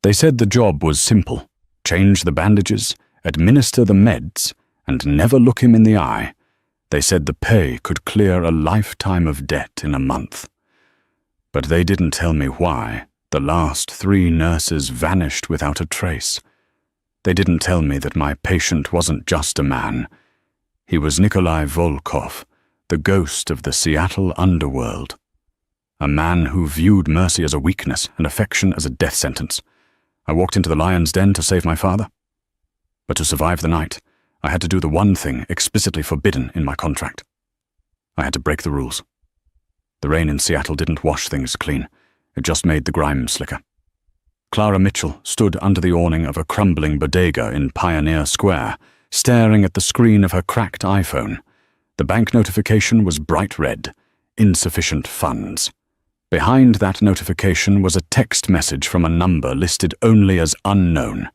They said the job was simple: change the bandages, administer the meds, and never look him in the eye. They said the pay could clear a lifetime of debt in a month. But they didn't tell me why the last 3 nurses vanished without a trace. They didn't tell me that my patient wasn't just a man. He was Nikolai Volkov, the ghost of the Seattle underworld. A man who viewed mercy as a weakness and affection as a death sentence. I walked into the lion's den to save my father. But to survive the night, I had to do the one thing explicitly forbidden in my contract. I had to break the rules. The rain in Seattle didn't wash things clean. It just made the grime slicker. Clara Mitchell stood under the awning of a crumbling bodega in Pioneer Square, staring at the screen of her cracked iPhone. The bank notification was bright red: insufficient funds. Behind that notification was a text message from a number listed only as unknown.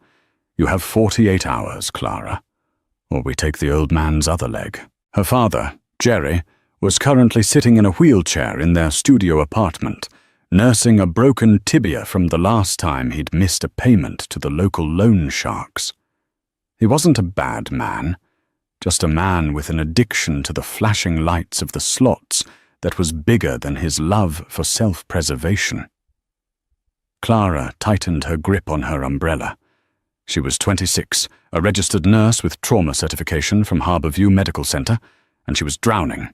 You have 48 hours, Clara, or we take the old man's other leg. Her father, Jerry, was currently sitting in a wheelchair in their studio apartment, nursing a broken tibia from the last time he'd missed a payment to the local loan sharks. He wasn't a bad man, just a man with an addiction to the flashing lights of the slots that was bigger than his love for self-preservation. Clara tightened her grip on her umbrella. She was 26, a registered nurse with trauma certification from Harborview Medical Center, and she was drowning.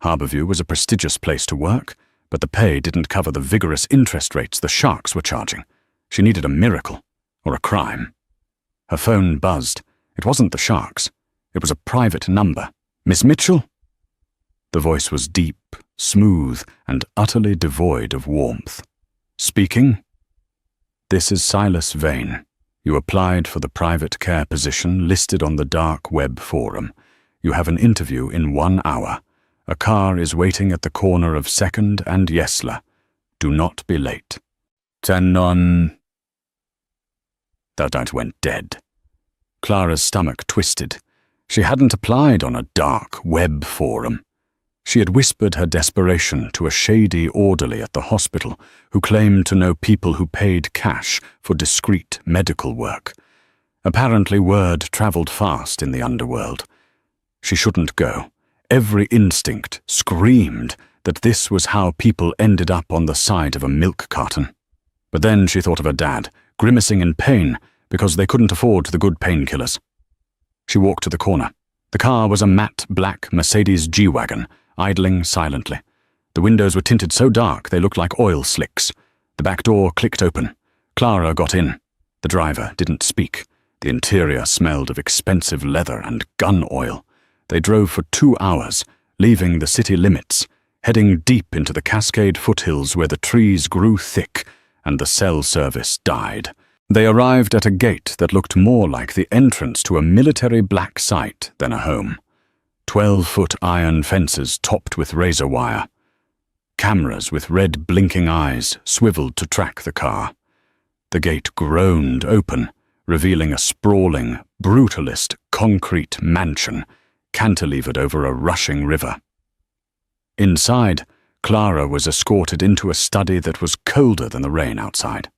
Harborview was a prestigious place to work, but the pay didn't cover the vigorous interest rates the sharks were charging. She needed a miracle, or a crime. Her phone buzzed. It wasn't the sharks. It was a private number. Miss Mitchell? The voice was deep, smooth, and utterly devoid of warmth. Speaking? This is Silas Vane. You applied for the private care position listed on the dark web forum. You have an interview in 1 hour. A car is waiting at the corner of 2nd and Yesler. Do not be late. Tenon. That night went dead. Clara's stomach twisted. She hadn't applied on a dark web forum. She had whispered her desperation to a shady orderly at the hospital who claimed to know people who paid cash for discreet medical work. Apparently word traveled fast in the underworld. She shouldn't go. Every instinct screamed that this was how people ended up on the side of a milk carton. But then she thought of her dad, grimacing in pain because they couldn't afford the good painkillers. She walked to the corner. The car was a matte black Mercedes G-Wagon, idling silently. The windows were tinted so dark they looked like oil slicks. The back door clicked open. Clara got in. The driver didn't speak. The interior smelled of expensive leather and gun oil. They drove for 2 hours, leaving the city limits, heading deep into the Cascade foothills where the trees grew thick and the cell service died. They arrived at a gate that looked more like the entrance to a military black site than a home. 12-foot iron fences topped with razor wire. Cameras with red blinking eyes swiveled to track the car. The gate groaned open, revealing a sprawling, brutalist concrete mansion cantilevered over a rushing river. Inside, Clara was escorted into a study that was colder than the rain outside.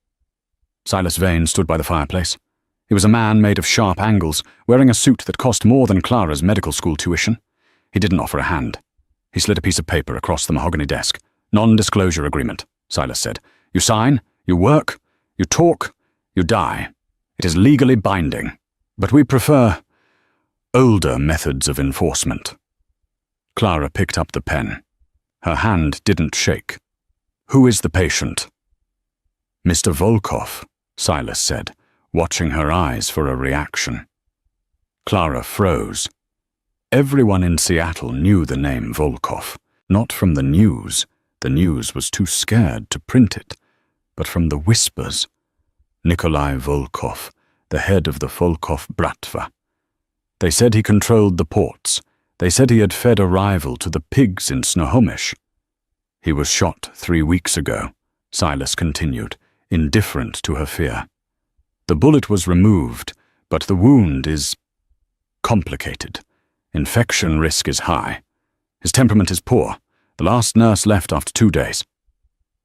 Silas Vane stood by the fireplace. He was a man made of sharp angles, wearing a suit that cost more than Clara's medical school tuition. He didn't offer a hand. He slid a piece of paper across the mahogany desk. Non-disclosure agreement, Silas said. You sign, you work, you talk, you die. It is legally binding, but we prefer older methods of enforcement. Clara picked up the pen. Her hand didn't shake. Who is the patient? Mr. Volkov, Silas said, watching her eyes for a reaction. Clara froze. Everyone in Seattle knew the name Volkov, not from the news. The news was too scared to print it, but from the whispers. Nikolai Volkov, the head of the Volkov Bratva. They said he controlled the ports. They said he had fed a rival to the pigs in Snohomish. He was shot 3 weeks ago, Silas continued, indifferent to her fear. The bullet was removed, but the wound is complicated. Infection risk is high. His temperament is poor. The last nurse left after 2 days.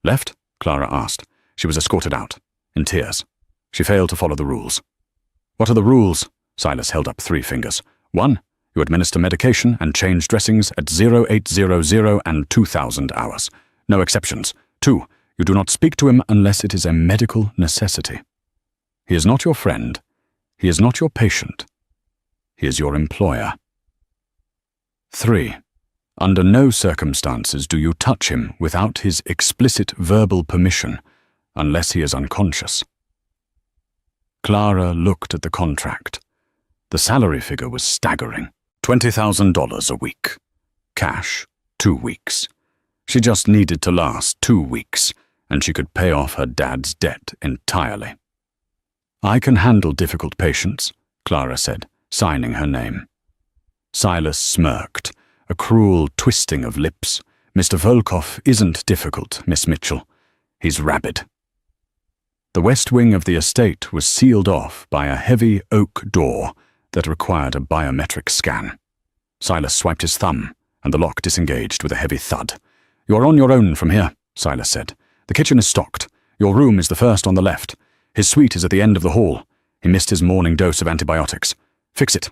Left? Clara asked. She was escorted out, in tears. She failed to follow the rules. What are the rules? Silas held up 3 fingers. 1. You administer medication and change dressings at 0800 and 2000 hours. No exceptions. 2. You do not speak to him unless it is a medical necessity. He is not your friend. He is not your patient. He is your employer. 3. Under no circumstances do you touch him without his explicit verbal permission, unless he is unconscious. Clara looked at the contract. The salary figure was staggering. $20,000 a week. Cash, 2 weeks. She just needed to last 2 weeks, and she could pay off her dad's debt entirely. I can handle difficult patients, Clara said, signing her name. Silas smirked, a cruel twisting of lips. Mr. Volkov isn't difficult, Miss Mitchell. He's rabid. The west wing of the estate was sealed off by a heavy oak door that required a biometric scan. Silas swiped his thumb, and the lock disengaged with a heavy thud. You are on your own from here, Silas said. The kitchen is stocked. Your room is the first on the left. His suite is at the end of the hall. He missed his morning dose of antibiotics. Fix it.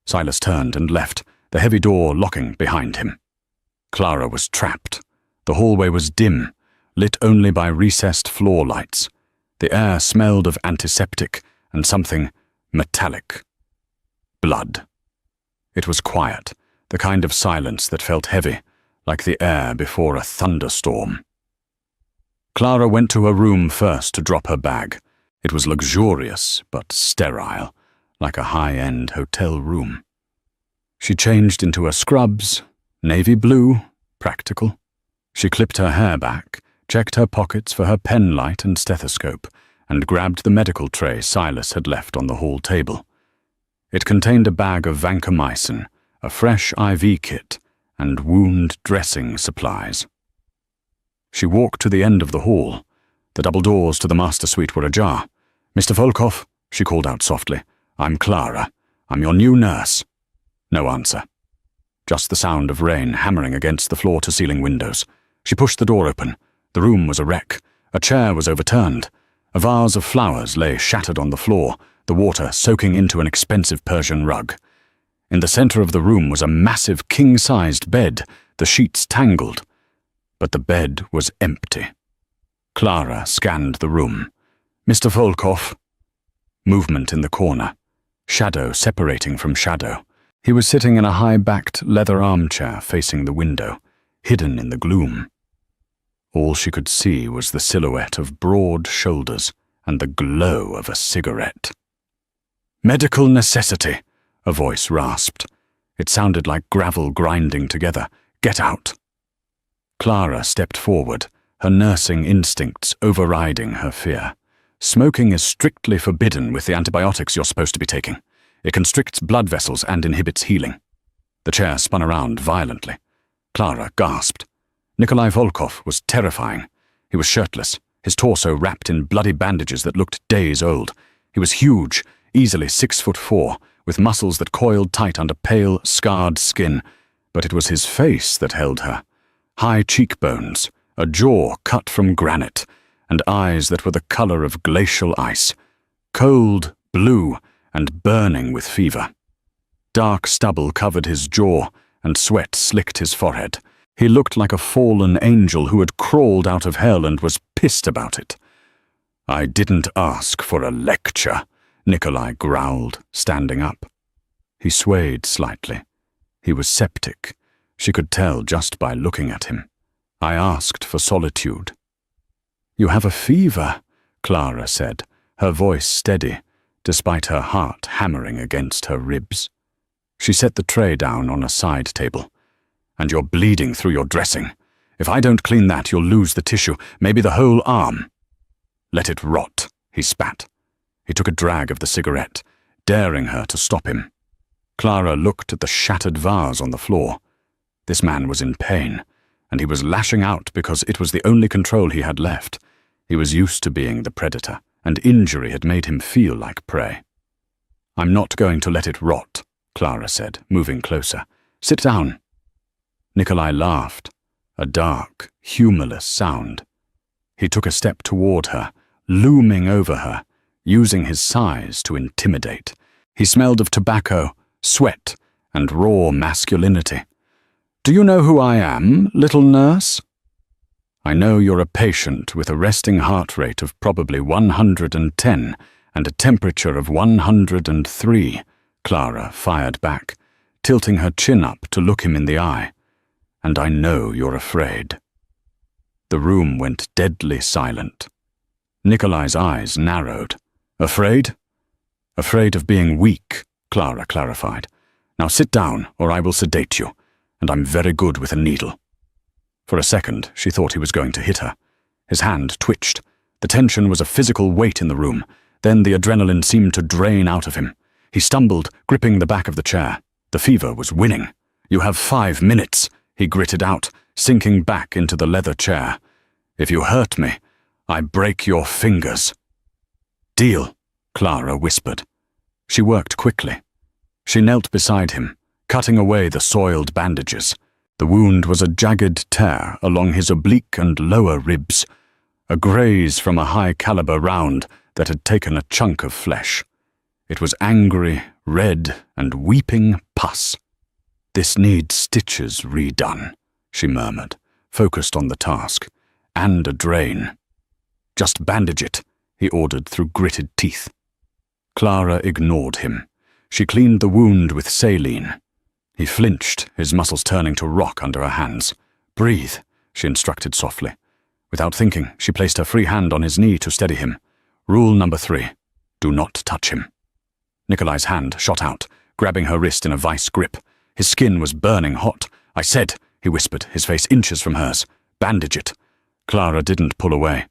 Silas turned and left, the heavy door locking behind him. Clara was trapped. The hallway was dim, lit only by recessed floor lights. The air smelled of antiseptic and something metallic. Blood. It was quiet, the kind of silence that felt heavy, like the air before a thunderstorm. Clara went to her room first to drop her bag. It was luxurious, but sterile, like a high-end hotel room. She changed into her scrubs, navy blue, practical. She clipped her hair back, checked her pockets for her pen light and stethoscope, and grabbed the medical tray Silas had left on the hall table. It contained a bag of vancomycin, a fresh IV kit, and wound dressing supplies. She walked to the end of the hall. The double doors to the master suite were ajar. Mr. Volkov, she called out softly. I'm Clara. I'm your new nurse. No answer. Just the sound of rain hammering against the floor-to-ceiling windows. She pushed the door open. The room was a wreck. A chair was overturned. A vase of flowers lay shattered on the floor, the water soaking into an expensive Persian rug. In the center of the room was a massive king-sized bed, the sheets tangled. But the bed was empty. Clara scanned the room. Mr. Volkov. Movement in the corner. Shadow separating from shadow. He was sitting in a high-backed leather armchair facing the window, hidden in the gloom. All she could see was the silhouette of broad shoulders and the glow of a cigarette. Medical necessity, a voice rasped. It sounded like gravel grinding together. Get out. Clara stepped forward, her nursing instincts overriding her fear. Smoking is strictly forbidden with the antibiotics you're supposed to be taking. It constricts blood vessels and inhibits healing. The chair spun around violently. Clara gasped. Nikolai Volkov was terrifying. He was shirtless, his torso wrapped in bloody bandages that looked days old. He was huge, easily 6'4", with muscles that coiled tight under pale, scarred skin. But it was his face that held her. High cheekbones, a jaw cut from granite, and eyes that were the color of glacial ice. Cold, blue, and burning with fever. Dark stubble covered his jaw, and sweat slicked his forehead. He looked like a fallen angel who had crawled out of hell and was pissed about it. I didn't ask for a lecture, Nikolai growled, standing up. He swayed slightly. He was septic. She could tell just by looking at him. I asked for solitude. You have a fever, Clara said, her voice steady, despite her heart hammering against her ribs. She set the tray down on a side table. And you're bleeding through your dressing. If I don't clean that, you'll lose the tissue, maybe the whole arm. Let it rot, he spat. He took a drag of the cigarette, daring her to stop him. Clara looked at the shattered vase on the floor. This man was in pain, and he was lashing out because it was the only control he had left. He was used to being the predator, and injury had made him feel like prey. I'm not going to let it rot, Clara said, moving closer. Sit down. Nikolai laughed, a dark, humorless sound. He took a step toward her, looming over her, using his size to intimidate. He smelled of tobacco, sweat, and raw masculinity. "Do you know who I am, little nurse?" "I know you're a patient with a resting heart rate of probably 110 and a temperature of 103, Clara fired back, tilting her chin up to look him in the eye. "And I know you're afraid." The room went deadly silent. Nikolai's eyes narrowed. "Afraid?" "Afraid of being weak," Clara clarified. "Now sit down, or I will sedate you, and I'm very good with a needle." For a second, she thought he was going to hit her. His hand twitched. The tension was a physical weight in the room. Then the adrenaline seemed to drain out of him. He stumbled, gripping the back of the chair. The fever was winning. "You have 5 minutes," he gritted out, sinking back into the leather chair. "If you hurt me, I break your fingers." "Deal," Clara whispered. She worked quickly. She knelt beside him, cutting away the soiled bandages. The wound was a jagged tear along his oblique and lower ribs, a graze from a high-caliber round that had taken a chunk of flesh. It was angry, red, and weeping pus. "This needs stitches redone," she murmured, focused on the task. "And a drain." "Just bandage it," he ordered through gritted teeth. Clara ignored him. She cleaned the wound with saline. He flinched, his muscles turning to rock under her hands. "Breathe," she instructed softly. Without thinking, she placed her free hand on his knee to steady him. Rule number 3, do not touch him. Nikolai's hand shot out, grabbing her wrist in a vice grip. His skin was burning hot. "I said," he whispered, his face inches from hers, "bandage it." Clara didn't pull away.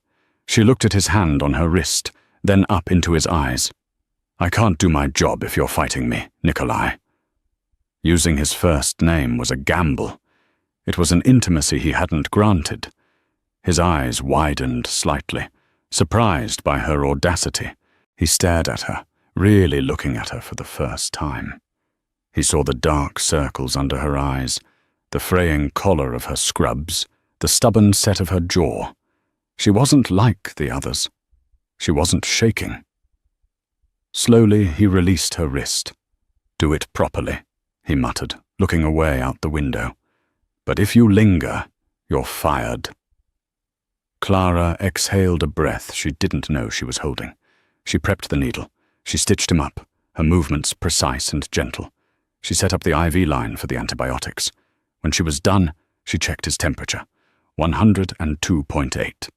She looked at his hand on her wrist, then up into his eyes. "I can't do my job if you're fighting me, Nikolai." Using his first name was a gamble. It was an intimacy he hadn't granted. His eyes widened slightly, surprised by her audacity. He stared at her, really looking at her for the first time. He saw the dark circles under her eyes, the fraying collar of her scrubs, the stubborn set of her jaw. She wasn't like the others. She wasn't shaking. Slowly he released her wrist. "Do it properly," he muttered, looking away out the window. "But if you linger, you're fired." Clara exhaled a breath she didn't know she was holding. She prepped the needle. She stitched him up, her movements precise and gentle. She set up the IV line for the antibiotics. When she was done, she checked his temperature, 102.8.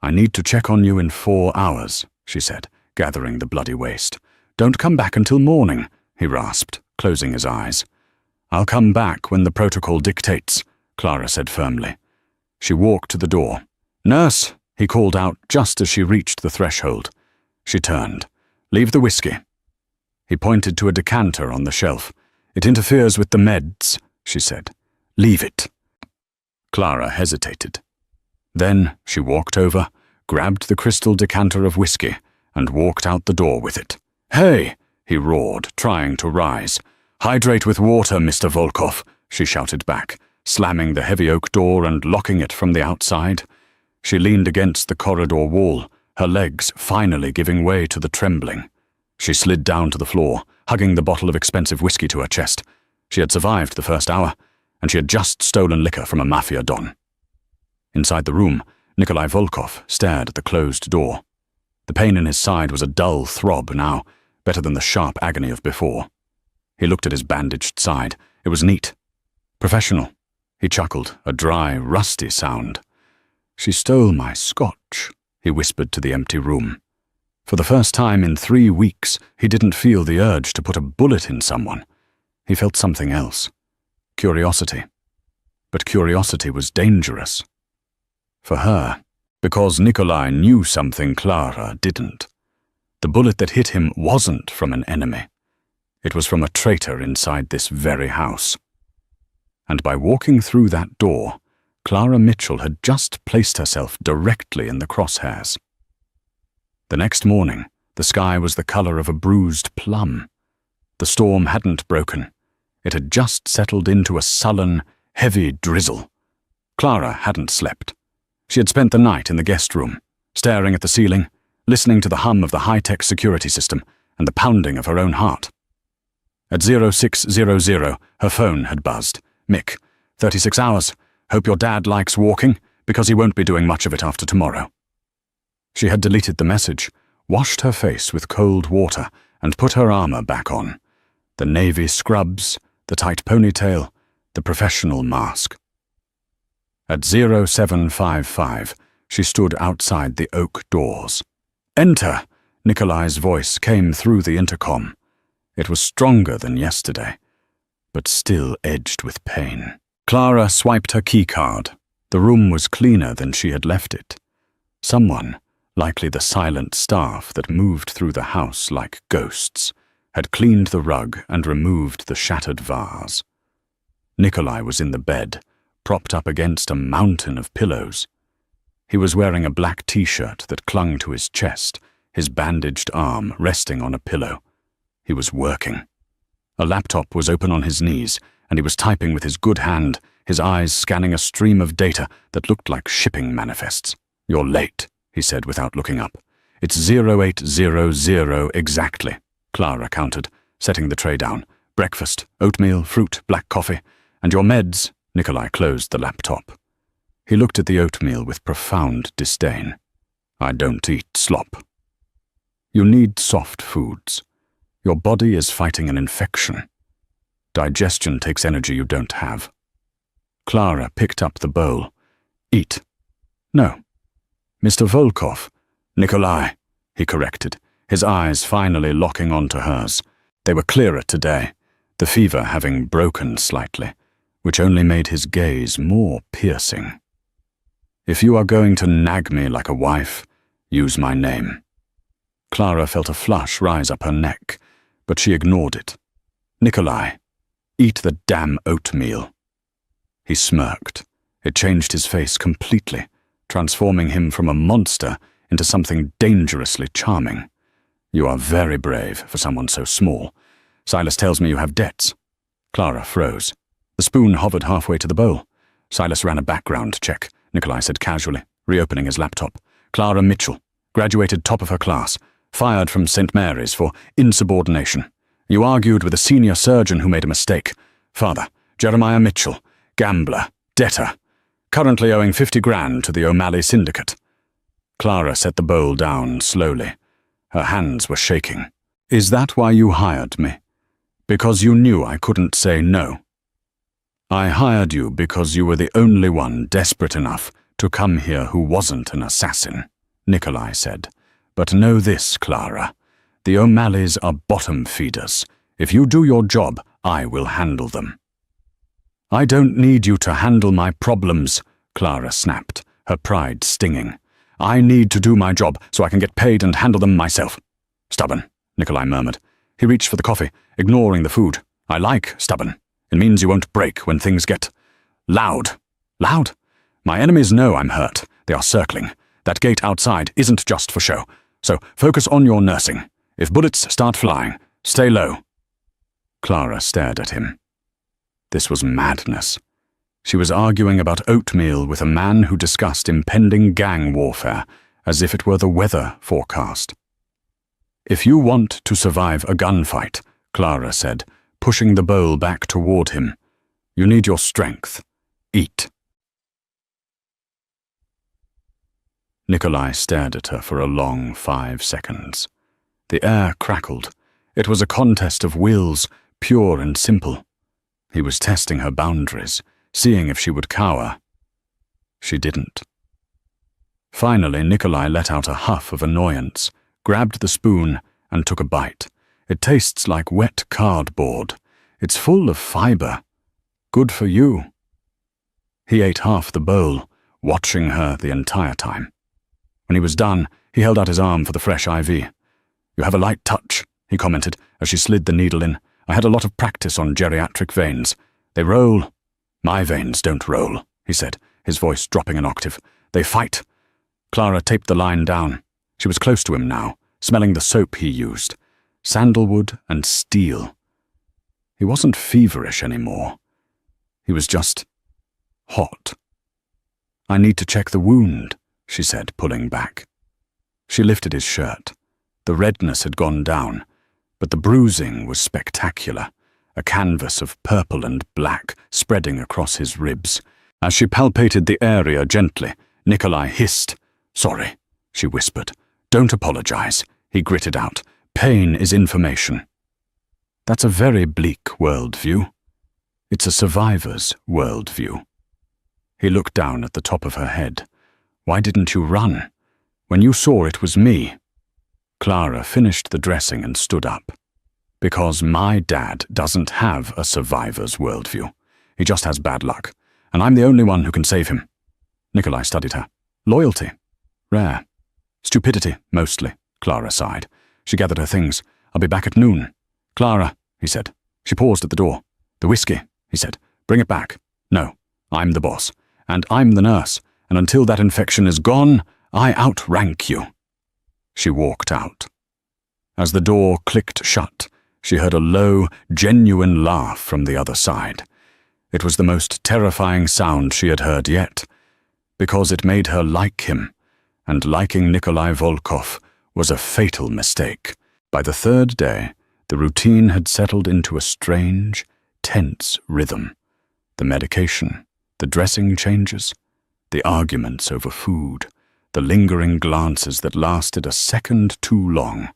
"I need to check on you in 4 hours, she said, gathering the bloody waste. "Don't come back until morning," he rasped, closing his eyes. "I'll come back when the protocol dictates," Clara said firmly. She walked to the door. "Nurse," he called out just as she reached the threshold. She turned. "Leave the whiskey." He pointed to a decanter on the shelf. "It interferes with the meds," she said. "Leave it." Clara hesitated. Then she walked over, grabbed the crystal decanter of whiskey, and walked out the door with it. "Hey!" he roared, trying to rise. "Hydrate with water, Mr. Volkov," she shouted back, slamming the heavy oak door and locking it from the outside. She leaned against the corridor wall, her legs finally giving way to the trembling. She slid down to the floor, hugging the bottle of expensive whiskey to her chest. She had survived the first hour, and she had just stolen liquor from a mafia don. Inside the room, Nikolai Volkov stared at the closed door. The pain in his side was a dull throb now, better than the sharp agony of before. He looked at his bandaged side. It was neat. Professional. He chuckled, a dry, rusty sound. "She stole my scotch," he whispered to the empty room. For the first time in 3 weeks, he didn't feel the urge to put a bullet in someone. He felt something else. Curiosity. But curiosity was dangerous. For her, because Nikolai knew something Clara didn't. The bullet that hit him wasn't from an enemy. It was from a traitor inside this very house. And by walking through that door, Clara Mitchell had just placed herself directly in the crosshairs. The next morning, the sky was the color of a bruised plum. The storm hadn't broken. It had just settled into a sullen, heavy drizzle. Clara hadn't slept. She had spent the night in the guest room, staring at the ceiling, listening to the hum of the high-tech security system and the pounding of her own heart. At 0600, her phone had buzzed. Mick, 36 hours. Hope your dad likes walking, because he won't be doing much of it after tomorrow. She had deleted the message, washed her face with cold water, and put her armor back on. The navy scrubs, the tight ponytail, the professional mask. At 0755, she stood outside the oak doors. "Enter!" Nikolai's voice came through the intercom. It was stronger than yesterday, but still edged with pain. Clara swiped her keycard. The room was cleaner than she had left it. Someone, likely the silent staff that moved through the house like ghosts, had cleaned the rug and removed the shattered vase. Nikolai was in the bed, propped up against a mountain of pillows. He was wearing a black t-shirt that clung to his chest, his bandaged arm resting on a pillow. He was working. A laptop was open on his knees, and he was typing with his good hand, his eyes scanning a stream of data that looked like shipping manifests. "You're late," he said without looking up. "It's 0800 exactly," Clara counted, setting the tray down. "Breakfast, oatmeal, fruit, black coffee, and your meds." Nikolai closed the laptop. He looked at the oatmeal with profound disdain. "I don't eat slop." "You need soft foods. Your body is fighting an infection. Digestion takes energy you don't have." Clara picked up the bowl. "Eat." "No." "Mr. Volkov." "Nikolai," he corrected, his eyes finally locking onto hers. They were clearer today, the fever having broken slightly, which only made his gaze more piercing. "If you are going to nag me like a wife, use my name." Clara felt a flush rise up her neck, but she ignored it. "Nikolai, eat the damn oatmeal." He smirked. It changed his face completely, transforming him from a monster into something dangerously charming. "You are very brave for someone so small. Silas tells me you have debts." Clara froze. The spoon hovered halfway to the bowl. "Silas ran a background check," Nikolai said casually, reopening his laptop. "Clara Mitchell, graduated top of her class, fired from St. Mary's for insubordination. You argued with a senior surgeon who made a mistake. Father, Jeremiah Mitchell, gambler, debtor, currently owing 50 grand to the O'Malley Syndicate." Clara set the bowl down slowly. Her hands were shaking. "Is that why you hired me? Because you knew I couldn't say no?" "I hired you because you were the only one desperate enough to come here who wasn't an assassin," Nikolai said. "But know this, Clara. The O'Malleys are bottom feeders. If you do your job, I will handle them." "I don't need you to handle my problems," Clara snapped, her pride stinging. "I need to do my job so I can get paid and handle them myself." "Stubborn," Nikolai murmured. He reached for the coffee, ignoring the food. "I like stubborn. It means you won't break when things get loud." "Loud? My enemies know I'm hurt. They are circling. That gate outside isn't just for show. So focus on your nursing. If bullets start flying, stay low." Clara stared at him. This was madness. She was arguing about oatmeal with a man who discussed impending gang warfare as if it were the weather forecast. "If you want to survive a gunfight," Clara said, pushing the bowl back toward him, "you need your strength. Eat." Nikolai stared at her for a long 5 seconds. The air crackled. It was a contest of wills, pure and simple. He was testing her boundaries, seeing if she would cower. She didn't. Finally, Nikolai let out a huff of annoyance, grabbed the spoon, and took a bite. "It tastes like wet cardboard. It's full of fiber. Good for you." He ate half the bowl, watching her the entire time. When he was done, he held out his arm for the fresh IV. "You have a light touch," he commented as she slid the needle in. "I had a lot of practice on geriatric veins. They roll." "My veins don't roll," he said, his voice dropping an octave. "They fight." Clara taped the line down. She was close to him now, smelling the soap he used. Sandalwood and steel. He wasn't feverish anymore. He was just hot. "I need to check the wound," she said, pulling back. She lifted his shirt. The redness had gone down, but the bruising was spectacular, a canvas of purple and black spreading across his ribs. As she palpated the area gently, Nikolai hissed. "Sorry," she whispered. "Don't apologize," he gritted out. "Pain is information." That's a very bleak worldview. It's a survivor's worldview. He looked down at the top of her head. "Why didn't you run? When you saw it was me." Clara finished the dressing and stood up. "Because my dad doesn't have a survivor's worldview. He just has bad luck, and I'm the only one who can save him." Nikolai studied her. "Loyalty? Rare. Stupidity, mostly," Clara sighed. She gathered her things. "I'll be back at noon." "Clara," he said. She paused at the door. "The whiskey," he said. "Bring it back." "No, I'm the boss, and I'm the nurse, and until that infection is gone, I outrank you." She walked out. As the door clicked shut, she heard a low, genuine laugh from the other side. It was the most terrifying sound she had heard yet, because it made her like him, and liking Nikolai Volkov was a fatal mistake. By the third day, the routine had settled into a strange, tense rhythm. The medication, the dressing changes, the arguments over food, the lingering glances that lasted a second too long.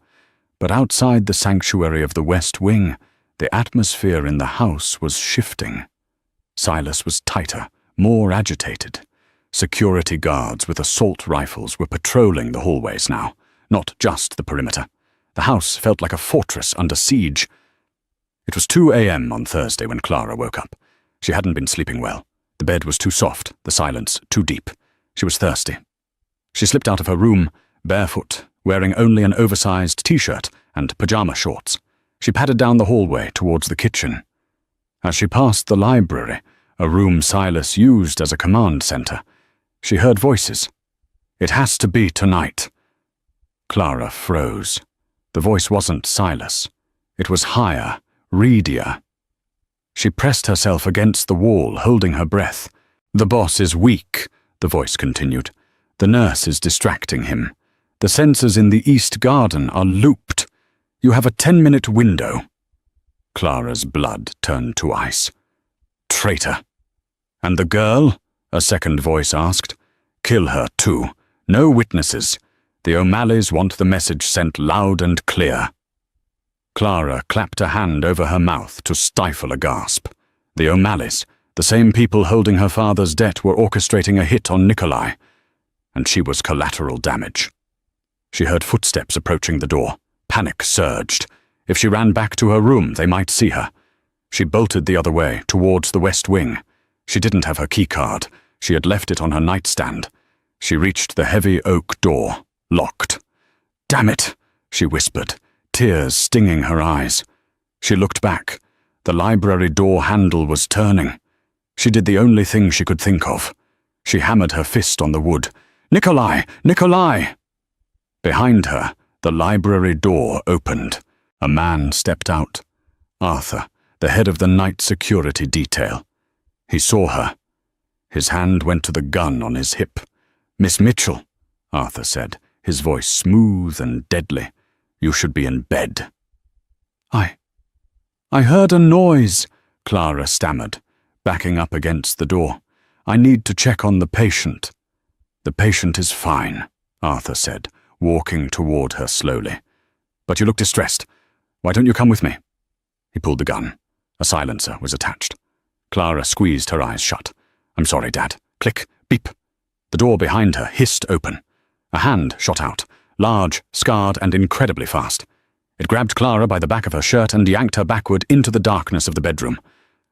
But outside the sanctuary of the West Wing, the atmosphere in the house was shifting. Silas was tighter, more agitated. Security guards with assault rifles were patrolling the hallways now, not just the perimeter. The house felt like a fortress under siege. It was 2 a.m. on Thursday when Clara woke up. She hadn't been sleeping well. The bed was too soft, the silence too deep. She was thirsty. She slipped out of her room, barefoot, wearing only an oversized t-shirt and pajama shorts. She padded down the hallway towards the kitchen. As she passed the library, a room Silas used as a command center, she heard voices. "It has to be tonight." Clara froze. The voice wasn't Silas. It was higher, readier. She pressed herself against the wall, holding her breath. "The boss is weak," the voice continued. "The nurse is distracting him. The sensors in the East Garden are looped. You have a 10-minute window." Clara's blood turned to ice. "Traitor." "And the girl?" a second voice asked. "Kill her too. No witnesses. The O'Malleys want the message sent loud and clear." Clara clapped a hand over her mouth to stifle a gasp. The O'Malleys, the same people holding her father's debt, were orchestrating a hit on Nikolai, and she was collateral damage. She heard footsteps approaching the door. Panic surged. If she ran back to her room, they might see her. She bolted the other way, towards the West Wing. She didn't have her keycard. She had left it on her nightstand. She reached the heavy oak door, locked. "Damn it," she whispered, tears stinging her eyes. She looked back. The library door handle was turning. She did the only thing she could think of. She hammered her fist on the wood. "Nikolai! Nikolai!" Behind her, the library door opened. A man stepped out. Arthur, the head of the night security detail. He saw her. His hand went to the gun on his hip. "Miss Mitchell," Arthur said, his voice smooth and deadly. "You should be in bed." I heard a noise," Clara stammered, backing up against the door. "I need to check on the patient." "The patient is fine," Arthur said, walking toward her slowly. "But you look distressed. Why don't you come with me?" He pulled the gun. A silencer was attached. Clara squeezed her eyes shut. "I'm sorry, Dad." Click, beep. The door behind her hissed open. A hand shot out, large, scarred, and incredibly fast. It grabbed Clara by the back of her shirt and yanked her backward into the darkness of the bedroom.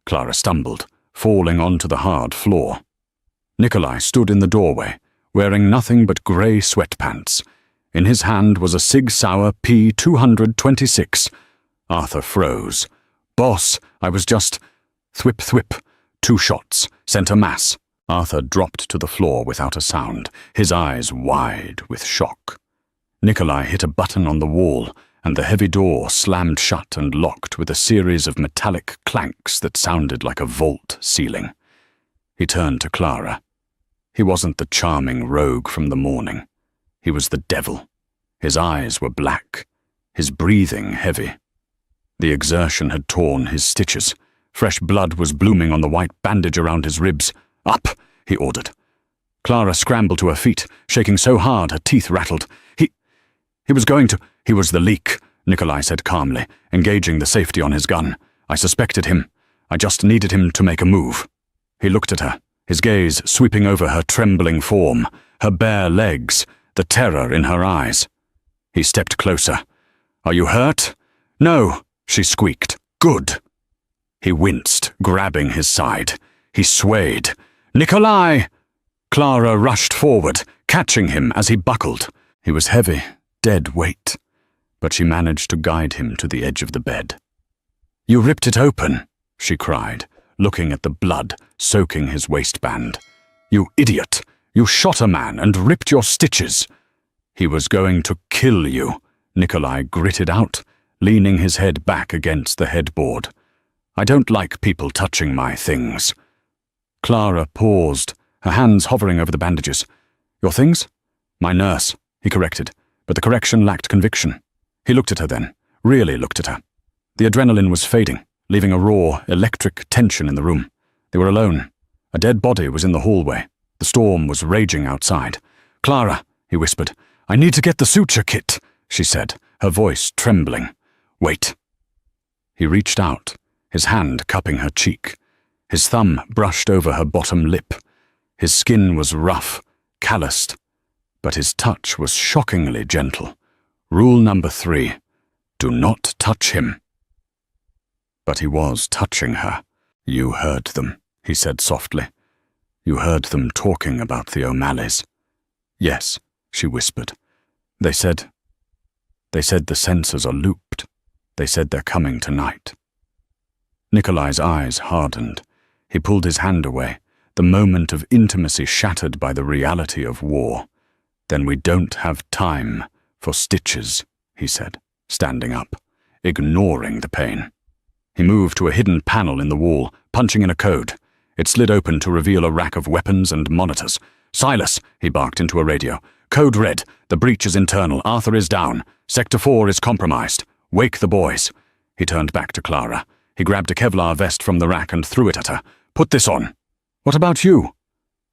Clara stumbled, falling onto the hard floor. Nikolai stood in the doorway, wearing nothing but grey sweatpants. In his hand was a Sig Sauer P-226. Arthur froze. "Boss, I was just—" Thwip, thwip. 2 shots, sent a mass. Arthur dropped to the floor without a sound, his eyes wide with shock. Nikolai hit a button on the wall, and the heavy door slammed shut and locked with a series of metallic clanks that sounded like a vault ceiling. He turned to Clara. He wasn't the charming rogue from the morning. He was the devil, His eyes were black, his breathing heavy. The exertion had torn his stitches. Fresh blood was blooming on the white bandage around his ribs. "Up!" he ordered. Clara scrambled to her feet, shaking so hard her teeth rattled. He was the leak, Nikolai said calmly, engaging the safety on his gun. "I suspected him. I just needed him to make a move." He looked at her, his gaze sweeping over her trembling form, her bare legs, the terror in her eyes. He stepped closer. "Are you hurt?" "No," she squeaked. "Good." He winced, grabbing his side. He swayed. "Nikolai!" Clara rushed forward, catching him as he buckled. He was heavy, dead weight, but she managed to guide him to the edge of the bed. "You ripped it open," she cried, looking at the blood soaking his waistband. "You idiot! You shot a man and ripped your stitches." "He was going to kill you," Nikolai gritted out, leaning his head back against the headboard. "I don't like people touching my things." Clara paused, her hands hovering over the bandages. "Your things?" "My nurse," he corrected, but the correction lacked conviction. He looked at her then, really looked at her. The adrenaline was fading, leaving a raw, electric tension in the room. They were alone. A dead body was in the hallway. The storm was raging outside. "Clara," he whispered. "I need to get the suture kit," she said, her voice trembling. "Wait." He reached out, his hand cupping her cheek. His thumb brushed over her bottom lip. His skin was rough, calloused, but his touch was shockingly gentle. Rule number 3, do not touch him. But he was touching her. "You heard them," he said softly. "You heard them talking about the O'Malleys." "Yes," she whispered. They said the sensors are looped. They said they're coming tonight." Nikolai's eyes hardened. He pulled his hand away, the moment of intimacy shattered by the reality of war. "Then we don't have time for stitches," he said, standing up, ignoring the pain. He moved to a hidden panel in the wall, punching in a code. It slid open to reveal a rack of weapons and monitors. "Silas," he barked into a radio. "Code red. The breach is internal. Arthur is down. Sector 4 is compromised. Wake the boys." He turned back to Clara. He grabbed a Kevlar vest from the rack and threw it at her. "Put this on." "What about you?"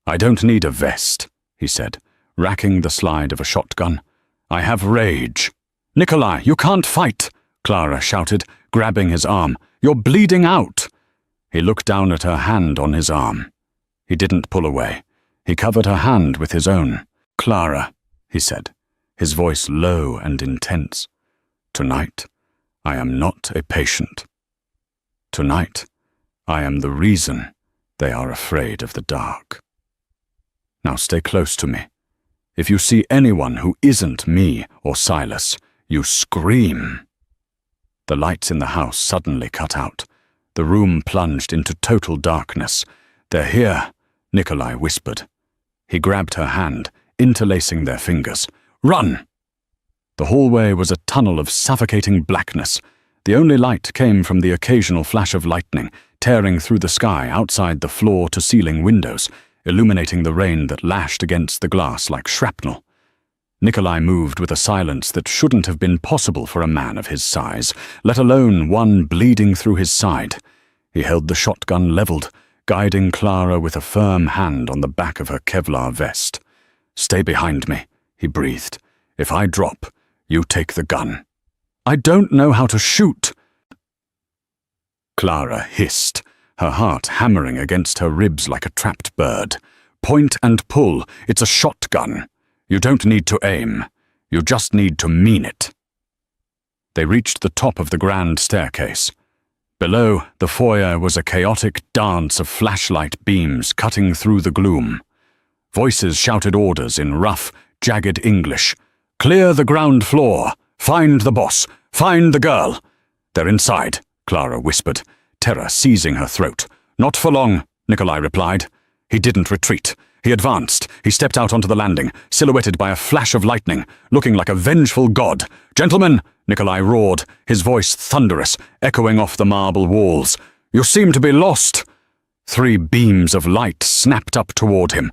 "I don't need a vest," he said, racking the slide of a shotgun. "I have rage." "Nikolai, you can't fight," Clara shouted, grabbing his arm. "You're bleeding out." He looked down at her hand on his arm. He didn't pull away. He covered her hand with his own. "Clara," he said, his voice low and intense. "Tonight, I am not a patient. Tonight, I am the reason they are afraid of the dark. Now stay close to me. If you see anyone who isn't me or Silas, you scream." The lights in the house suddenly cut out. The room plunged into total darkness. "They're here," Nikolai whispered. He grabbed her hand, interlacing their fingers. "Run!" The hallway was a tunnel of suffocating blackness. The only light came from the occasional flash of lightning, tearing through the sky outside the floor-to-ceiling windows, illuminating the rain that lashed against the glass like shrapnel. Nikolai moved with a silence that shouldn't have been possible for a man of his size, let alone one bleeding through his side. He held the shotgun leveled, guiding Clara with a firm hand on the back of her Kevlar vest. "Stay behind me," he breathed. "If I drop, you take the gun." "I don't know how to shoot," Clara hissed, her heart hammering against her ribs like a trapped bird. "Point and pull. It's a shotgun. You don't need to aim. You just need to mean it." They reached the top of the grand staircase. Below, the foyer was a chaotic dance of flashlight beams cutting through the gloom. Voices shouted orders in rough, jagged English. "Clear the ground floor. Find the boss. Find the girl." "They're inside," Clara whispered, terror seizing her throat. "Not for long," Nikolai replied. He didn't retreat. He advanced. He stepped out onto the landing, silhouetted by a flash of lightning, looking like a vengeful god. "Gentlemen," Nikolai roared, his voice thunderous, echoing off the marble walls. "You seem to be lost." 3 beams of light snapped up toward him.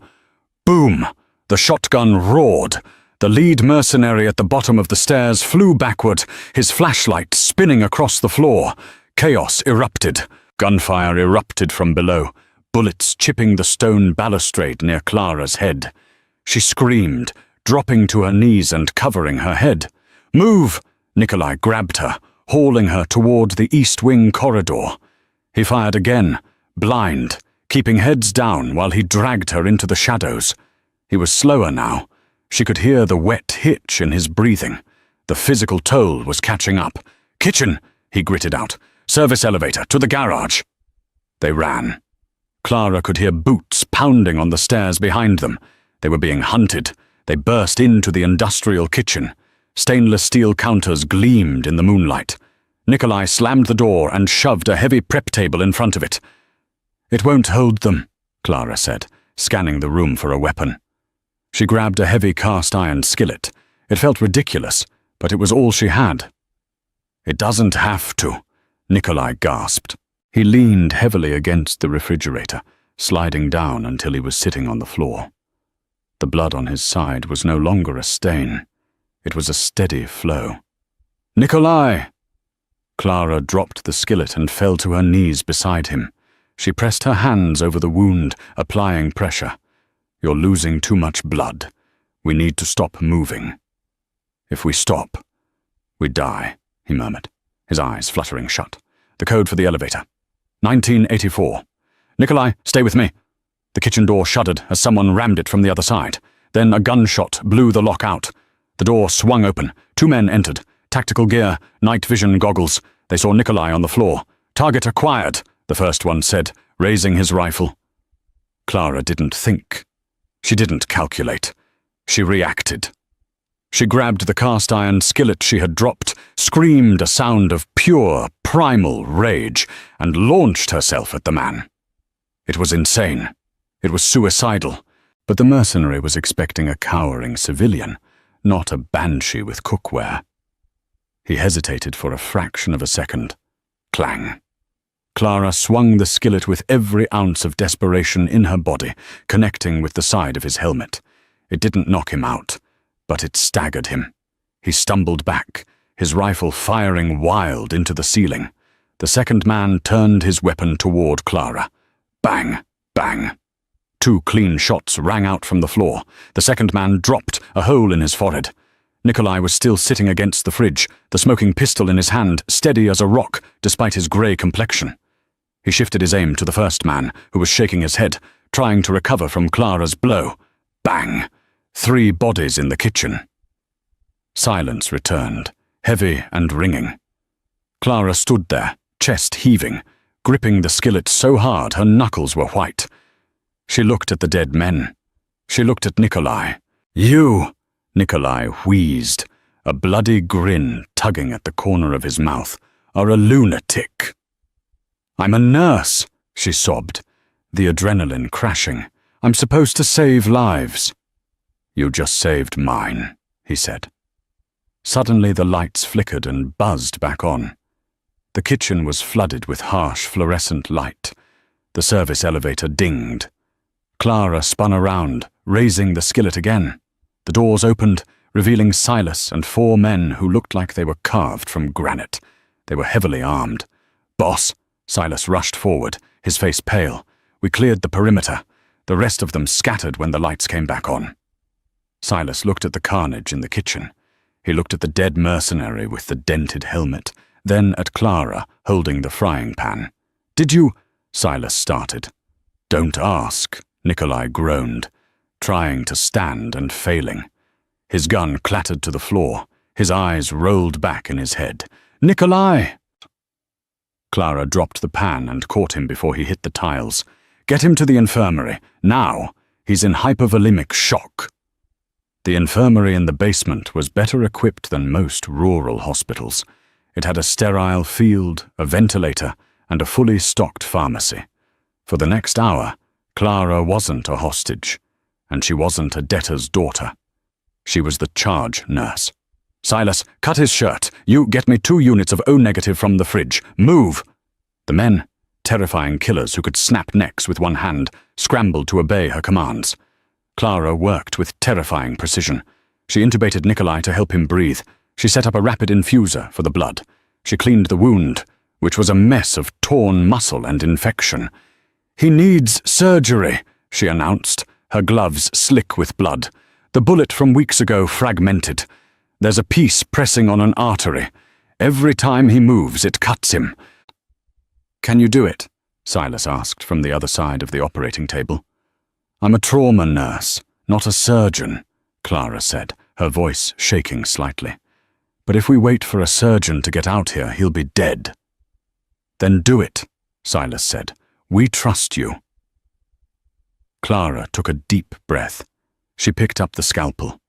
Boom! The shotgun roared. The lead mercenary at the bottom of the stairs flew backward, his flashlight spinning across the floor. Chaos erupted. Gunfire erupted from below, bullets chipping the stone balustrade near Clara's head. She screamed, dropping to her knees and covering her head. "Move!" Nikolai grabbed her, hauling her toward the east wing corridor. He fired again, blind, keeping heads down while he dragged her into the shadows. He was slower now. She could hear the wet hitch in his breathing. The physical toll was catching up. "Kitchen!" he gritted out. "Service elevator, to the garage!" They ran. Clara could hear boots pounding on the stairs behind them. They were being hunted. They burst into the industrial kitchen. Stainless steel counters gleamed in the moonlight. Nikolai slammed the door and shoved a heavy prep table in front of it. "It won't hold them," Clara said, scanning the room for a weapon. She grabbed a heavy cast-iron skillet. It felt ridiculous, but it was all she had. "It doesn't have to," Nikolai gasped. He leaned heavily against the refrigerator, sliding down until he was sitting on the floor. The blood on his side was no longer a stain. It was a steady flow. "Nikolai!" Clara dropped the skillet and fell to her knees beside him. She pressed her hands over the wound, applying pressure. "You're losing too much blood. We need to stop moving. If we stop, we die," he murmured, his eyes fluttering shut. "The code for the elevator. 1984. Nikolai, stay with me." The kitchen door shuddered as someone rammed it from the other side. Then a gunshot blew the lock out. The door swung open. 2 men entered. Tactical gear, night vision goggles. They saw Nikolai on the floor. "Target acquired," the first one said, raising his rifle. Clara didn't think. She didn't calculate. She reacted. She grabbed the cast-iron skillet she had dropped, screamed a sound of pure, primal rage, and launched herself at the man. It was insane. It was suicidal. But the mercenary was expecting a cowering civilian, not a banshee with cookware. He hesitated for a fraction of a second. Clang. Clara swung the skillet with every ounce of desperation in her body, connecting with the side of his helmet. It didn't knock him out, but it staggered him. He stumbled back, his rifle firing wild into the ceiling. The second man turned his weapon toward Clara. Bang! Bang! 2 clean shots rang out from the floor. The second man dropped, a hole in his forehead. Nikolai was still sitting against the fridge, the smoking pistol in his hand, steady as a rock, despite his grey complexion. He shifted his aim to the first man, who was shaking his head, trying to recover from Clara's blow. Bang! 3 bodies in the kitchen. Silence returned, heavy and ringing. Clara stood there, chest heaving, gripping the skillet so hard her knuckles were white. She looked at the dead men. She looked at Nikolai. "You!" Nikolai wheezed, a bloody grin tugging at the corner of his mouth. "Are a lunatic." "I'm a nurse," she sobbed, the adrenaline crashing. "I'm supposed to save lives." "You just saved mine," he said. Suddenly the lights flickered and buzzed back on. The kitchen was flooded with harsh fluorescent light. The service elevator dinged. Clara spun around, raising the skillet again. The doors opened, revealing Silas and 4 men who looked like they were carved from granite. They were heavily armed. "Boss!" Silas rushed forward, his face pale. "We cleared the perimeter. The rest of them scattered when the lights came back on." Silas looked at the carnage in the kitchen. He looked at the dead mercenary with the dented helmet, then at Clara, holding the frying pan. "Did you—" Silas started. "Don't ask," Nikolai groaned, trying to stand and failing. His gun clattered to the floor. His eyes rolled back in his head. "Nikolai!" Clara dropped the pan and caught him before he hit the tiles. "Get him to the infirmary. Now! He's in hypovolemic shock." The infirmary in the basement was better equipped than most rural hospitals. It had a sterile field, a ventilator, and a fully stocked pharmacy. For the next hour, Clara wasn't a hostage, and she wasn't a debtor's daughter. She was the charge nurse. "Silas, cut his shirt. You get me 2 units of O-negative from the fridge. Move!" The men, terrifying killers who could snap necks with one hand, scrambled to obey her commands. Clara worked with terrifying precision. She intubated Nikolai to help him breathe. She set up a rapid infuser for the blood. She cleaned the wound, which was a mess of torn muscle and infection. "He needs surgery," she announced, her gloves slick with blood. "The bullet from weeks ago fragmented. There's a piece pressing on an artery. Every time he moves, it cuts him." "Can you do it?" Silas asked from the other side of the operating table. "I'm a trauma nurse, not a surgeon," Clara said, her voice shaking slightly. "But if we wait for a surgeon to get out here, he'll be dead." "Then do it," Silas said. "We trust you." Clara took a deep breath. She picked up the scalpel.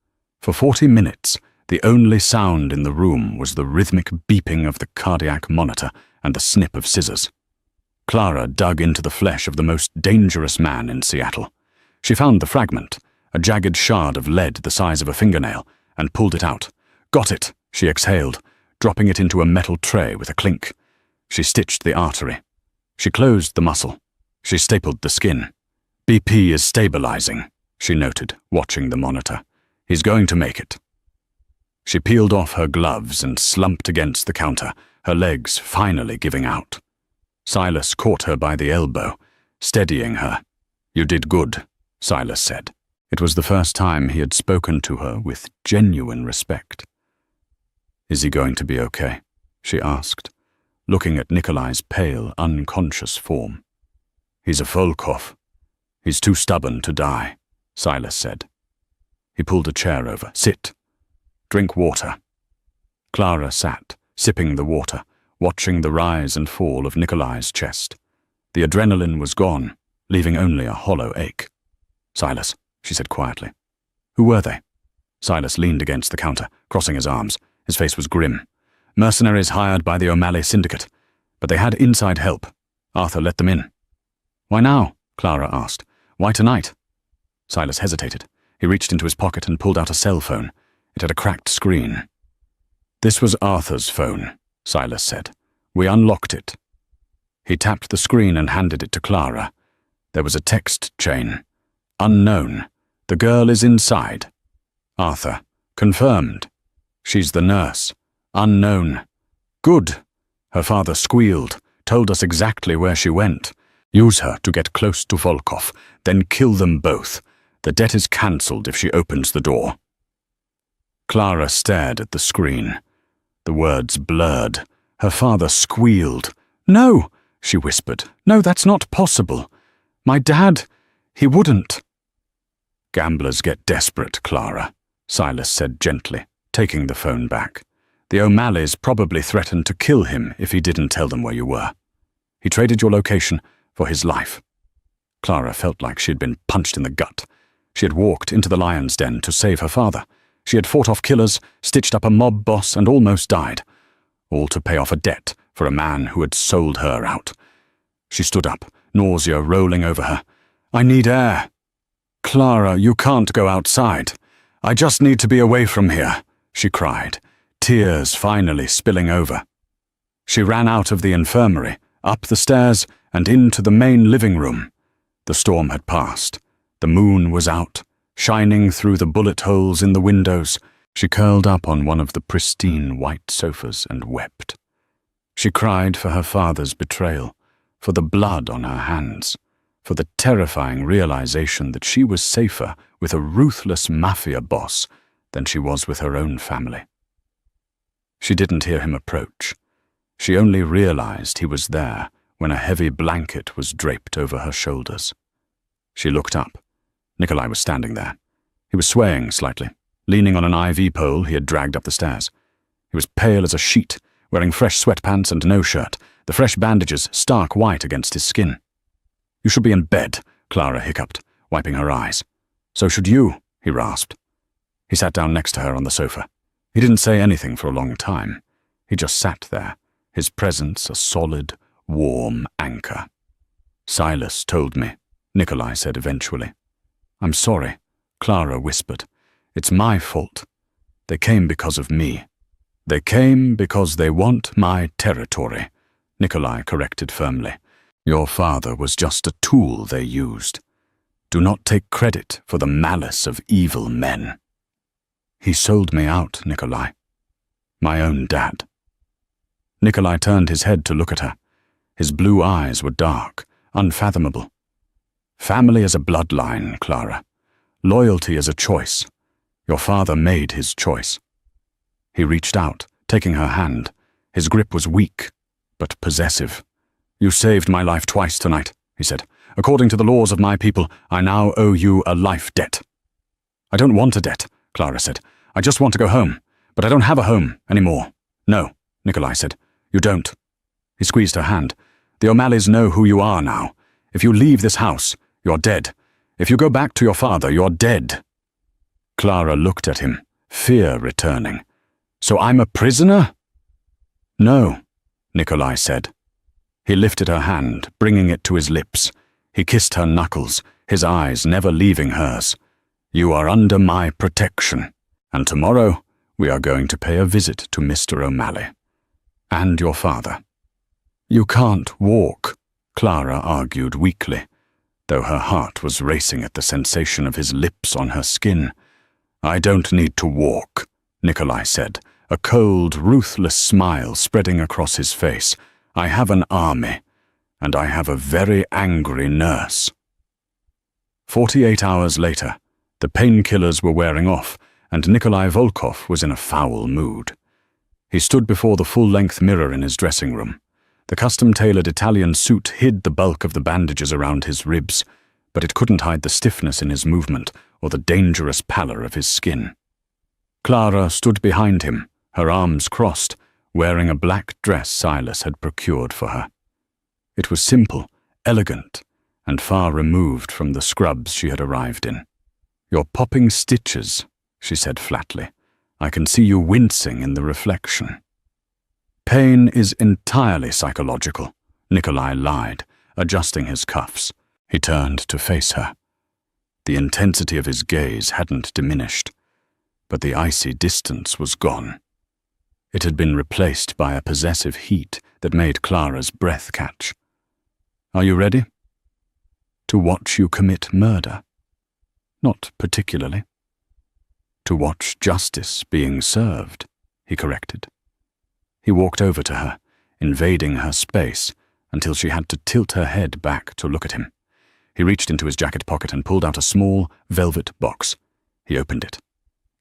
For 40 minutes, the only sound in the room was the rhythmic beeping of the cardiac monitor and the snip of scissors. Clara dug into the flesh of the most dangerous man in Seattle. She found the fragment, a jagged shard of lead the size of a fingernail, and pulled it out. "Got it," she exhaled, dropping it into a metal tray with a clink. She stitched the artery. She closed the muscle. She stapled the skin. "BP is stabilizing," she noted, watching the monitor. "He's going to make it." She peeled off her gloves and slumped against the counter, her legs finally giving out. Silas caught her by the elbow, steadying her. "You did good," Silas said. It was the first time he had spoken to her with genuine respect. "Is he going to be okay?" she asked, looking at Nikolai's pale, unconscious form. "He's a Volkov. He's too stubborn to die," Silas said. He pulled a chair over. "Sit. Drink water." Clara sat, sipping the water, watching the rise and fall of Nikolai's chest. The adrenaline was gone, leaving only a hollow ache. "Silas," she said quietly. "Who were they?" Silas leaned against the counter, crossing his arms. His face was grim. "Mercenaries hired by the O'Malley Syndicate, but they had inside help. Arthur let them in." "Why now?" Clara asked. "Why tonight?" Silas hesitated. He reached into his pocket and pulled out a cell phone. It had a cracked screen. "This was Arthur's phone," Silas said. "We unlocked it." He tapped the screen and handed it to Clara. There was a text chain. "Unknown. The girl is inside. Arthur. Confirmed. She's the nurse. Unknown. Good. Her father squealed, told us exactly where she went. Use her to get close to Volkov, then kill them both. The debt is cancelled if she opens the door." Clara stared at the screen. The words blurred. Her father squealed. "No," she whispered. "No, that's not possible. My dad, he wouldn't." "Gamblers get desperate, Clara," Silas said gently, taking the phone back. "The O'Malleys probably threatened to kill him if he didn't tell them where you were. He traded your location for his life." Clara felt like she had been punched in the gut. She had walked into the lion's den to save her father. She had fought off killers, stitched up a mob boss, and almost died. All to pay off a debt for a man who had sold her out. She stood up, nausea rolling over her. "I need air." "Clara, you can't go outside. I just need to be away from here," she cried, tears finally spilling over. She ran out of the infirmary, up the stairs, and into the main living room. The storm had passed. The moon was out, shining through the bullet holes in the windows. She curled up on one of the pristine white sofas and wept. She cried for her father's betrayal, for the blood on her hands, for the terrifying realization that she was safer with a ruthless mafia boss than she was with her own family. She didn't hear him approach. She only realized he was there when a heavy blanket was draped over her shoulders. She looked up. Nikolai was standing there. He was swaying slightly, leaning on an IV pole he had dragged up the stairs. He was pale as a sheet, wearing fresh sweatpants and no shirt, the fresh bandages stark white against his skin. "You should be in bed," Clara hiccuped, wiping her eyes. "So should you," he rasped. He sat down next to her on the sofa. He didn't say anything for a long time. He just sat there, his presence a solid, warm anchor. "Silas told me," Nikolai said eventually. "I'm sorry," Clara whispered. "It's my fault. They came because of me." "They came because they want my territory," Nikolai corrected firmly. "Your father was just a tool they used. Do not take credit for the malice of evil men." He sold me out, Nikolai. My own dad. Nikolai turned his head to look at her. His blue eyes were dark, unfathomable. Family is a bloodline, Clara. Loyalty is a choice. Your father made his choice. He reached out, taking her hand. His grip was weak, but possessive. You saved my life twice tonight, he said. According to the laws of my people, I now owe you a life debt. I don't want a debt, Clara said. I just want to go home, but I don't have a home anymore. No, Nikolai said. You don't. He squeezed her hand. The O'Malleys know who you are now. If you leave this house, you're dead. If you go back to your father, you're dead. Clara looked at him, fear returning. So I'm a prisoner? No, Nikolai said. He lifted her hand, bringing it to his lips. He kissed her knuckles, his eyes never leaving hers. You are under my protection, and tomorrow we are going to pay a visit to Mr. O'Malley. And your father. You can't walk, Clara argued weakly, though her heart was racing at the sensation of his lips on her skin. I don't need to walk, Nikolai said, a cold, ruthless smile spreading across his face. I have an army, and I have a very angry nurse. 48 hours later, the painkillers were wearing off, and Nikolai Volkov was in a foul mood. He stood before the full-length mirror in his dressing room. The custom-tailored Italian suit hid the bulk of the bandages around his ribs, but it couldn't hide the stiffness in his movement or the dangerous pallor of his skin. Clara stood behind him, her arms crossed, wearing a black dress Silas had procured for her. It was simple, elegant, and far removed from the scrubs she had arrived in. You're popping stitches, she said flatly. I can see you wincing in the reflection. Pain is entirely psychological, Nikolai lied, adjusting his cuffs. He turned to face her. The intensity of his gaze hadn't diminished, but the icy distance was gone. It had been replaced by a possessive heat that made Clara's breath catch. Are you ready? To watch you commit murder? Not particularly. To watch justice being served, he corrected. He walked over to her, invading her space, until she had to tilt her head back to look at him. He reached into his jacket pocket and pulled out a small, velvet box. He opened it.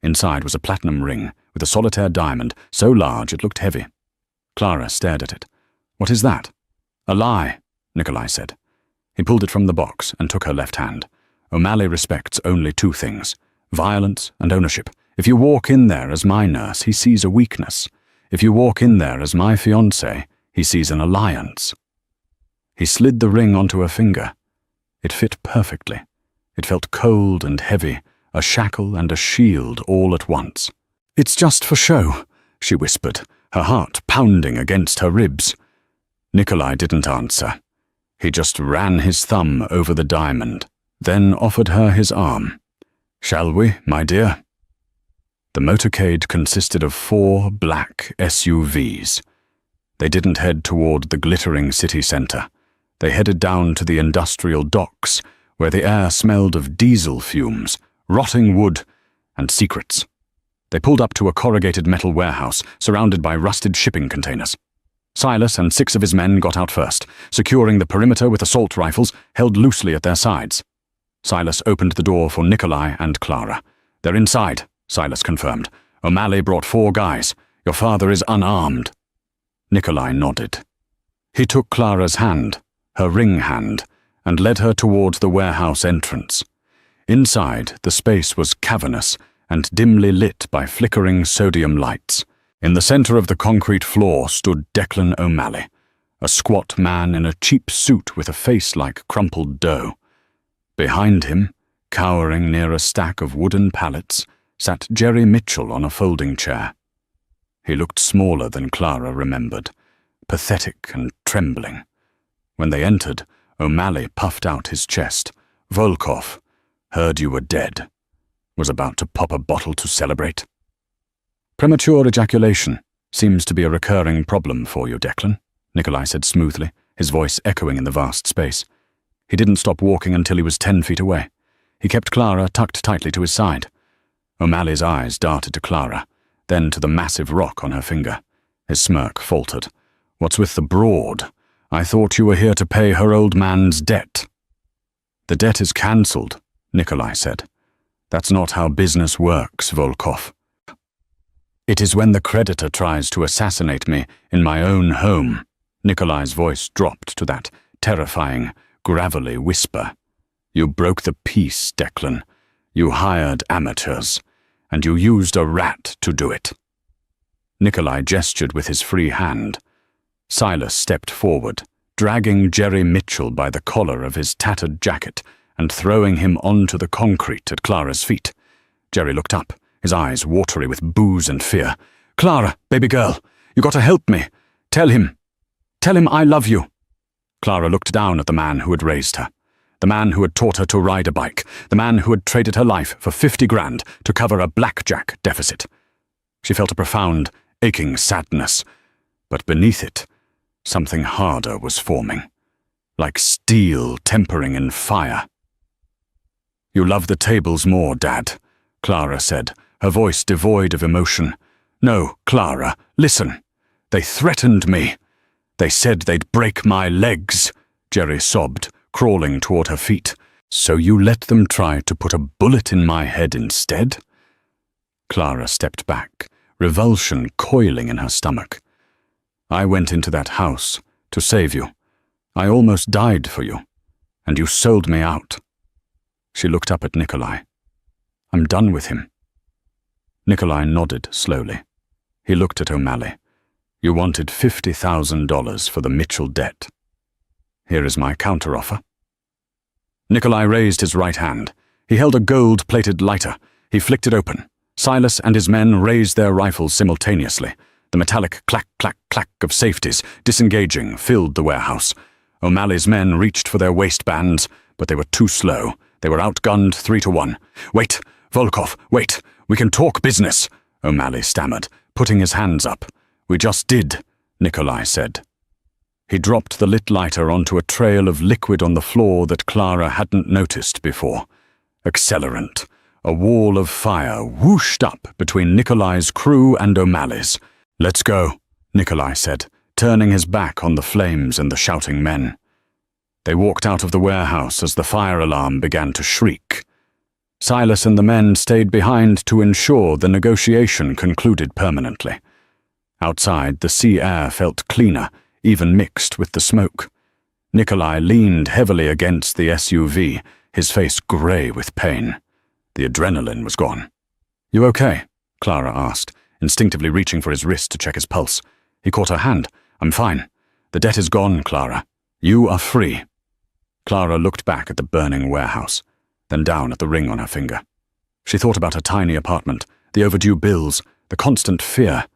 Inside was a platinum ring with a solitaire diamond so large it looked heavy. Clara stared at it. What is that? A lie, Nikolai said. He pulled it from the box and took her left hand. O'Malley respects only two things, violence and ownership. If you walk in there as my nurse, he sees a weakness. If you walk in there as my fiancé, he sees an alliance. He slid the ring onto her finger. It fit perfectly. It felt cold and heavy, a shackle and a shield all at once. It's just for show, she whispered, her heart pounding against her ribs. Nikolai didn't answer. He just ran his thumb over the diamond, then offered her his arm. Shall we, my dear? The motorcade consisted of 4 black SUVs. They didn't head toward the glittering city center. They headed down to the industrial docks, where the air smelled of diesel fumes, rotting wood, and secrets. They pulled up to a corrugated metal warehouse surrounded by rusted shipping containers. Silas and 6 of his men got out first, securing the perimeter with assault rifles held loosely at their sides. Silas opened the door for Nikolai and Clara. They're inside, Silas confirmed. O'Malley brought 4 guys. Your father is unarmed. Nikolai nodded. He took Clara's hand, her ring hand, and led her toward the warehouse entrance. Inside, the space was cavernous and dimly lit by flickering sodium lights. In the center of the concrete floor stood Declan O'Malley, a squat man in a cheap suit with a face like crumpled dough. Behind him, cowering near a stack of wooden pallets, sat Jerry Mitchell on a folding chair. He looked smaller than Clara remembered, pathetic and trembling. When they entered, O'Malley puffed out his chest. Volkov, heard you were dead. Was about to pop a bottle to celebrate. Premature ejaculation seems to be a recurring problem for you, Declan, Nikolai said smoothly, his voice echoing in the vast space. He didn't stop walking until he was 10 feet away. He kept Clara tucked tightly to his side. O'Malley's eyes darted to Clara, then to the massive rock on her finger. His smirk faltered. "What's with the broad? I thought you were here to pay her old man's debt." "The debt is cancelled," Nikolai said. "That's not how business works, Volkov. It is when the creditor tries to assassinate me in my own home." Nikolai's voice dropped to that terrifying, gravelly whisper. "You broke the peace, Declan. You hired amateurs, and you used a rat to do it." Nikolai gestured with his free hand. Silas stepped forward, dragging Jerry Mitchell by the collar of his tattered jacket and throwing him onto the concrete at Clara's feet. Jerry looked up, his eyes watery with booze and fear. "Clara, baby girl, you got to help me. Tell him I love you." Clara looked down at the man who had raised her, the man who had taught her to ride a bike, the man who had traded her life for 50 grand to cover a blackjack deficit. She felt a profound, aching sadness, but beneath it, something harder was forming, like steel tempering in fire. "You love the tables more, Dad," Clara said, her voice devoid of emotion. "No, Clara, listen. They threatened me. They said they'd break my legs," Jerry sobbed, crawling toward her feet. "So you let them try to put a bullet in my head instead?" Clara stepped back, revulsion coiling in her stomach. "I went into that house to save you. I almost died for you, and you sold me out." She looked up at Nikolai. "I'm done with him." Nikolai nodded slowly. He looked at O'Malley. "You wanted $50,000 for the Mitchell debt. Here is my counteroffer." Nikolai raised his right hand. He held a gold-plated lighter. He flicked it open. Silas and his men raised their rifles simultaneously. The metallic clack-clack-clack of safeties, disengaging, filled the warehouse. O'Malley's men reached for their waistbands, but they were too slow. They were outgunned 3-1. "Wait, Volkov, wait. We can talk business," O'Malley stammered, putting his hands up. "We just did," Nikolai said. He dropped the lit lighter onto a trail of liquid on the floor that Clara hadn't noticed before. Accelerant. A wall of fire whooshed up between Nikolai's crew and O'Malley's. "Let's go," Nikolai said, turning his back on the flames and the shouting men. They walked out of the warehouse as the fire alarm began to shriek. Silas and the men stayed behind to ensure the negotiation concluded permanently. Outside, the sea air felt cleaner, even mixed with the smoke. Nikolai leaned heavily against the SUV, his face grey with pain. The adrenaline was gone. "You okay?" Clara asked, instinctively reaching for his wrist to check his pulse. He caught her hand. "I'm fine. The debt is gone, Clara. You are free." Clara looked back at the burning warehouse, then down at the ring on her finger. She thought about her tiny apartment, the overdue bills, the constant fear.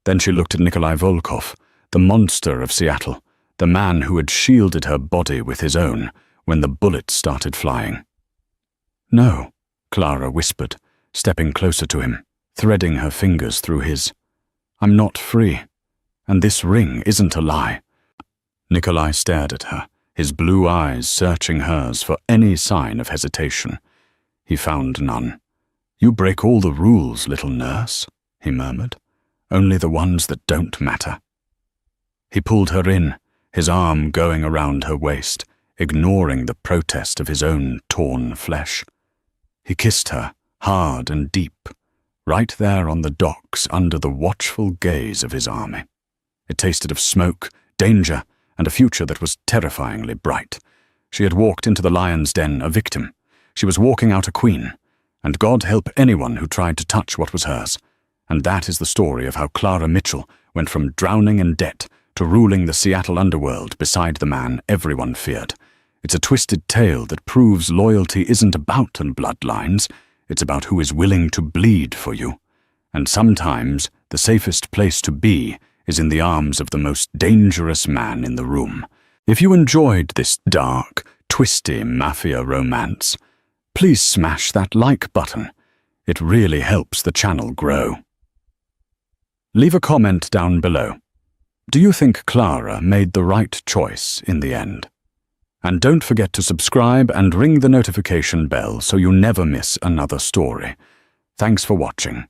Then she looked at Nikolai Volkov, the monster of Seattle, the man who had shielded her body with his own when the bullets started flying. "No," Clara whispered, stepping closer to him, threading her fingers through his. "I'm not free, and this ring isn't a lie." Nikolai stared at her, his blue eyes searching hers for any sign of hesitation. He found none. "You break all the rules, little nurse," he murmured. "Only the ones that don't matter." He pulled her in, his arm going around her waist, ignoring the protest of his own torn flesh. He kissed her, hard and deep, right there on the docks under the watchful gaze of his army. It tasted of smoke, danger, and a future that was terrifyingly bright. She had walked into the lion's den a victim. She was walking out a queen, and God help anyone who tried to touch what was hers. And that is the story of how Clara Mitchell went from drowning in debt to ruling the Seattle underworld beside the man everyone feared. It's a twisted tale that proves loyalty isn't about bloodlines, it's about who is willing to bleed for you. And sometimes the safest place to be is in the arms of the most dangerous man in the room. If you enjoyed this dark, twisty mafia romance, please smash that like button. It really helps the channel grow. Leave a comment down below. Do you think Clara made the right choice in the end? And don't forget to subscribe and ring the notification bell so you never miss another story. Thanks for watching.